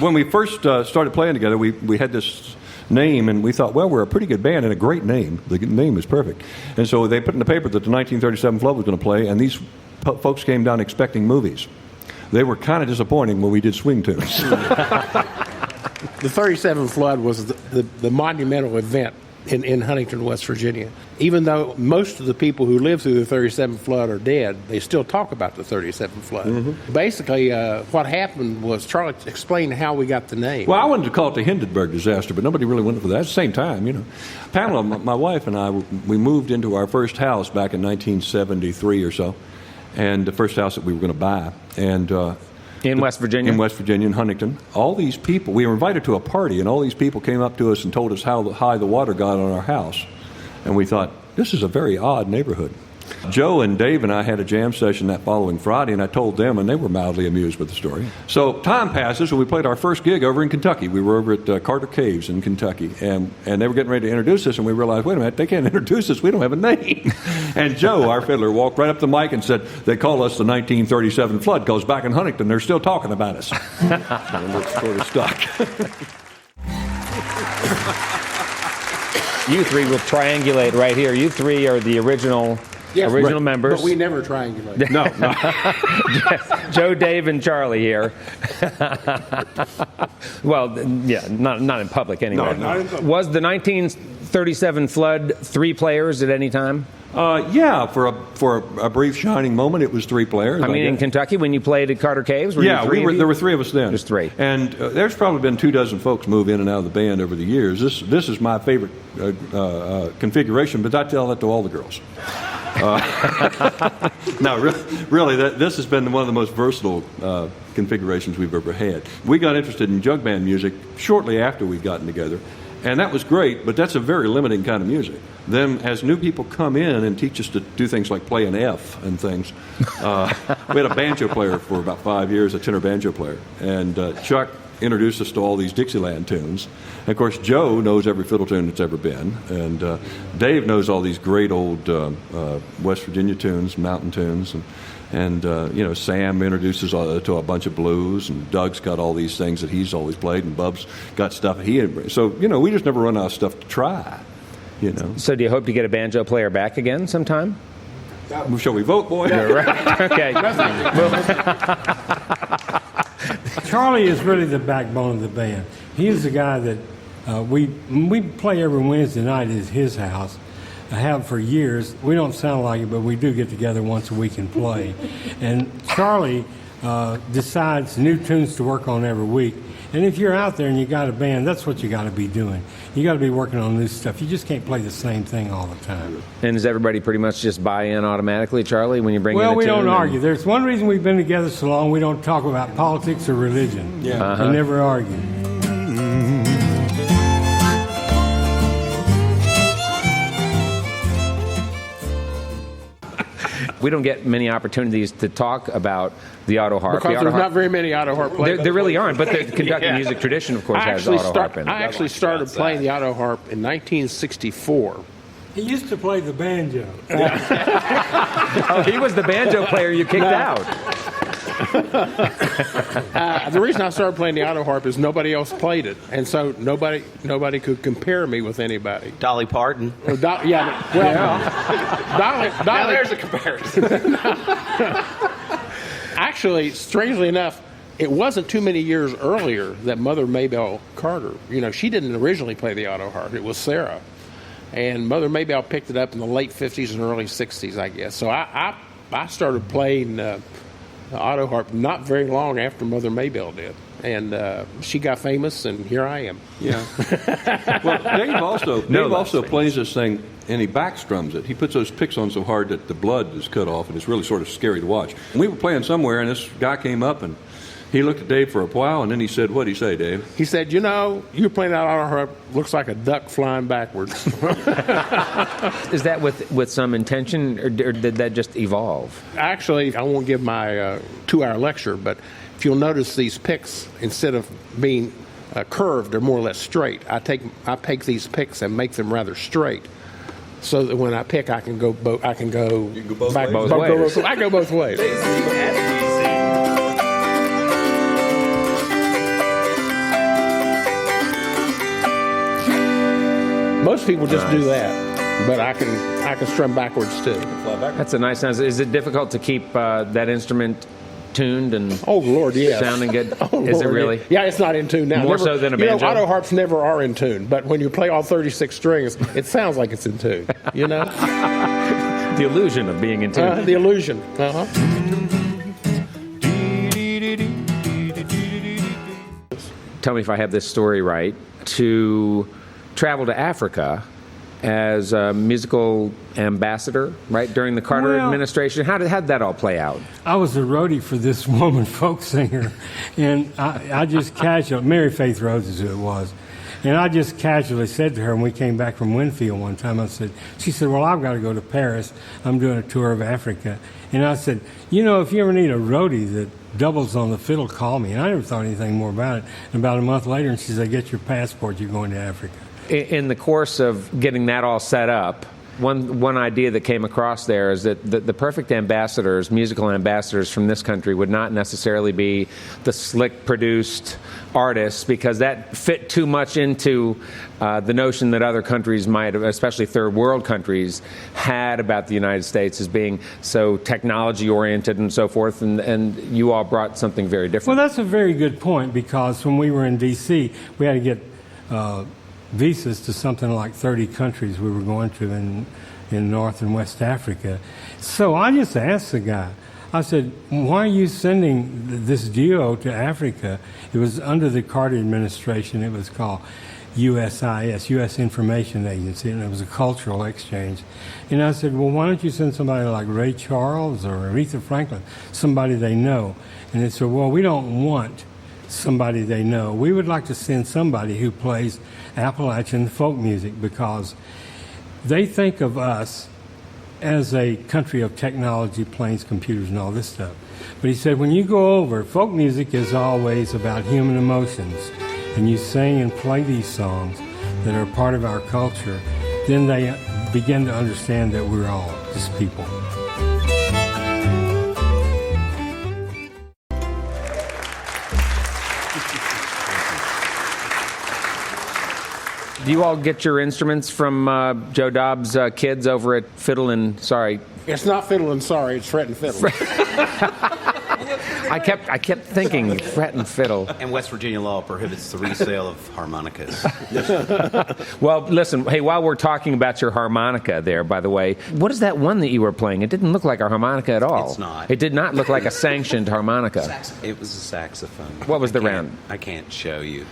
when we first started playing together, we had this name, and we thought, well, we're a pretty good band and a great name. The name is perfect. And so they put in the paper that the 1937 Flood was going to play, and these folks came down expecting movies. They were kind of disappointing when we did swing tunes. The 37 Flood was the monumental event in Huntington, West Virginia. Even though most of the people who lived through the 37 Flood are dead, they still talk about the 37 Flood. Mm-hmm. Basically, what happened was Charlie explained how we got the name. Well, I wanted to call it the Hindenburg disaster, but nobody really went for that. At the same time, you know. Pamela, my wife, and I, we moved into our first house back in 1973 or so, and the first house that we were going to buy. And in West Virginia? In West Virginia, in Huntington. All these people, we were invited to a party, and all these people came up to us and told us how high the water got on our house. And we thought, this is a very odd neighborhood. Joe and Dave and I had a jam session that following Friday, and I told them, and they were mildly amused with the story. So time passes, and we played our first gig over in Kentucky. We were over at Carter Caves in Kentucky, and they were getting ready to introduce us, and we realized, wait a minute, they can't introduce us. We don't have a name. And Joe, our fiddler, walked right up the mic and said, they call us the 1937 Flood, because back in Huntington, they're still talking about us. And we're sort of stuck. You three will triangulate right here. You three are the original members. But we never triangulate. No. Joe, Dave, and Charlie here. Well, yeah, not in public anyway. No, not in public. Was the 1937 Flood 3 players at any time? Yeah, for a brief shining moment, it was 3 players. I mean, in Kentucky, when you played at Carter Caves, there were 3 of us then. Just 3. And there's probably been 24 folks move in and out of the band over the years. This is my favorite configuration, but I tell that to all the girls. No, really, this has been one of the most versatile configurations we've ever had. We got interested in jug band music shortly after we'd gotten together, and that was great, but that's a very limiting kind of music. Then, as new people come in and teach us to do things like play an F and things, we had a banjo player for about 5 years, a tenor banjo player, and Chuck introduced us to all these Dixieland tunes. And of course, Joe knows every fiddle tune that's ever been, and Dave knows all these great old West Virginia tunes, mountain tunes, and Sam introduces to a bunch of blues, and Doug's got all these things that he's always played, and Bub's got stuff he had. So we just never run out of stuff to try. So do you hope to get a banjo player back again sometime? Shall we vote, boy? Yeah, right. Okay. Charlie is really the backbone of the band. He is the guy that we play every Wednesday night at his house. I have for years. We don't sound like it, but we do get together once a week and play. And Charlie decides new tunes to work on every week. And if you're out there and you got a band, that's what you got to be doing. You got to be working on new stuff. You just can't play the same thing all the time. And does everybody pretty much just buy in automatically, Charlie, when you bring in a tune? Well, we don't argue. There's one reason we've been together so long. We don't talk about politics or religion. Yeah. Uh-huh. We never argue. We don't get many opportunities to talk about the auto harp. Because there's not very many auto harp players. There really aren't, but the Kentucky music tradition, of course, has auto harp in it. I actually started playing the auto harp in 1964. He used to play the banjo. Oh, he was the banjo player you kicked out. The reason I started playing the auto harp is nobody else played it, and so nobody could compare me with anybody. Dolly Parton. Dolly. Now there's a comparison. Actually, strangely enough, it wasn't too many years earlier that Mother Maybelle Carter, she didn't originally play the auto harp. It was Sarah. And Mother Maybelle picked it up in the late 50s and early 60s, I guess. So I started playing the auto harp not very long after Mother Maybelle did. And she got famous, and here I am. Yeah. Well, Dave also plays this thing, and he backstrums it. He puts those picks on so hard that the blood is cut off, and it's really sort of scary to watch. And we were playing somewhere, and this guy came up, and he looked at Dave for a while, and then he said, what'd he say, Dave? He said, you're playing that auto harp, looks like a duck flying backwards. Is that with some intention, or did that just evolve? Actually, I won't give my 2-hour lecture, but if you'll notice these picks, instead of being curved, they're more or less straight. I take these picks and make them rather straight, so that when I pick, I can go both ways. I go both ways. people just do that, but I can strum backwards too. That's a nice sound. Is it difficult to keep that instrument tuned and Oh Lord, yes. sounding good? Oh, Is it Lord, really? Yeah, it's not in tune now. More so than a banjo? Auto harps never are in tune, but when you play all 36 strings, it sounds like it's in tune. You know, The illusion of being in tune. the illusion. Uh-huh. Tell me if I have this story right. To travel to Africa as a musical ambassador, right, during the Carter Well- administration. How did that all play out? I was a roadie for this woman folk singer, and I just casually, Mary Faith Rhodes is who it was, and I just casually said to her when we came back from Winfield one time, she said, well, I've got to go to Paris. I'm doing a tour of Africa. And I said, you know, if you ever need a roadie that doubles on the fiddle, call me. And I never thought anything more about it. And about a month later, and she said, get your passport, you're going to Africa. In the course of getting that all set up, one idea that came across there is that the perfect ambassadors, musical ambassadors from this country, would not necessarily be the slick produced artists, because that fit too much into the notion that other countries might have, especially third world countries, had about the United States as being so technology oriented and so forth, and you all brought something very different. Well, that's a very good point, because when we were in D.C., we had to get visas to something like 30 countries we were going to in North and West Africa. So I just asked the guy, I said, why are you sending this duo to Africa? It was under the Carter administration. It was called USIS, U.S. Information Agency, and it was a cultural exchange. And I said, well, why don't you send somebody like Ray Charles or Aretha Franklin, somebody they know? And they said, well, we don't want somebody they know. We would like to send somebody who plays Appalachian folk music, because they think of us as a country of technology, planes, computers, and all this stuff. But he said, when you go over, folk music is always about human emotions, and you sing and play these songs that are part of our culture, then they begin to understand that we're all just people. Do you all get your instruments from Joe Dobbs' kids over at Fiddle and It's not fiddle and sorry, it's fret and fiddle. I kept thinking fret and fiddle. And West Virginia law prohibits the resale of harmonicas. Well, listen, hey, while we're talking about your harmonica there, by the way, what is that one that you were playing? It didn't look like a harmonica at all. It's not. It did not look like a sanctioned harmonica. It was a saxophone. What was the I can't- round? I can't show you.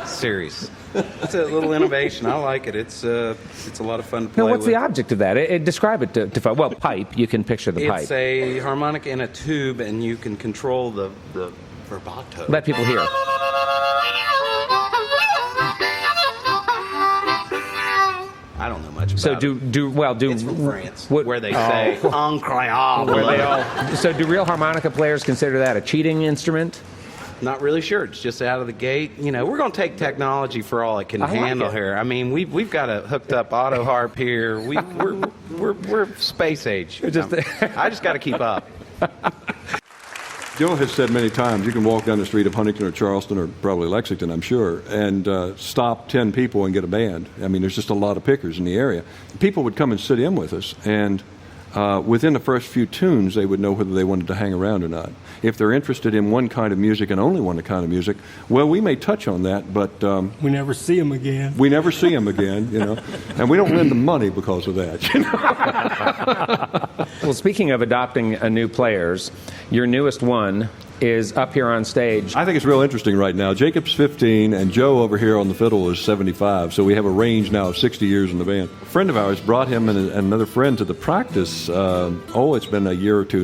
Serious. It's a little innovation. I like it. It's a lot of fun to play Now, what's with. the object of that? Describe it to folks. Well, pipe. You can picture the pipe. It's a harmonica in a tube, and you can control the vibrato. Let people hear. I don't know much about So it. do It's from France, what- where they say incroyable. Where they all. So do real harmonica players consider that a cheating instrument? Not really sure. It's just out of the gate. You know, we're going to take technology for all it can like handle it. here. I mean, we've got a hooked up auto harp here. We're space age. I just got to keep up. Joe has said many times, you can walk down the street of Huntington or Charleston or probably Lexington, I'm sure, and stop 10 people and get a band. I mean, there's just a lot of pickers in the area. People would come and sit in with us, and within the first few tunes, they would know whether they wanted to hang around or not. If they're interested in one kind of music and only one kind of music, well, we may touch on that, but We never see them again. we never see them again, you know, and we don't lend them money because of that. You know? Well, speaking of adopting new players, your newest one is up here on stage. I think it's real interesting right now. Jacob's 15, and Joe over here on the fiddle is 75, so we have a range now of 60 years in the band. A friend of ours brought him and another friend to the practice, it's been a year or two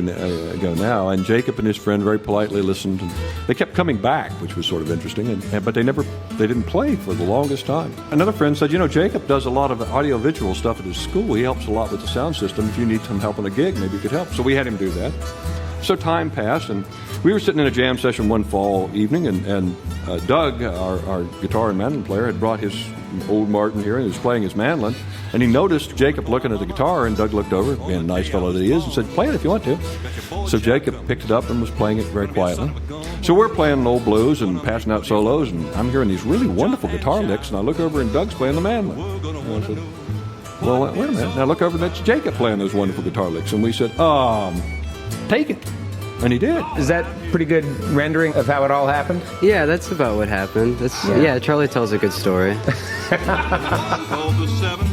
ago now, and Jacob and his friend very politely listened, and they kept coming back, which was sort of interesting, but they didn't play for the longest time. Another friend said, you know, Jacob does a lot of audio-visual stuff at his school. He helps a lot with the sound system. If you need some help on a gig, maybe you could help. So we had him do that. So time passed, and we were sitting in a jam session one fall evening, and Doug, our guitar and mandolin player, had brought his old Martin here and he was playing his mandolin, and he noticed Jacob looking at the guitar, and Doug looked over, being a nice fellow that he is, and said, "Play it if you want to." So Jacob picked it up and was playing it very quietly. So we're playing old blues and passing out solos, and I'm hearing these really wonderful guitar licks, and I look over and Doug's playing the mandolin. And I said, "Well, wait a minute." And I look over and that's Jacob playing those wonderful guitar licks, and we said, "Take it." And he did. Is that pretty good rendering of how it all happened? Yeah, that's about what happened. Yeah, Charlie tells a good story. Called the 7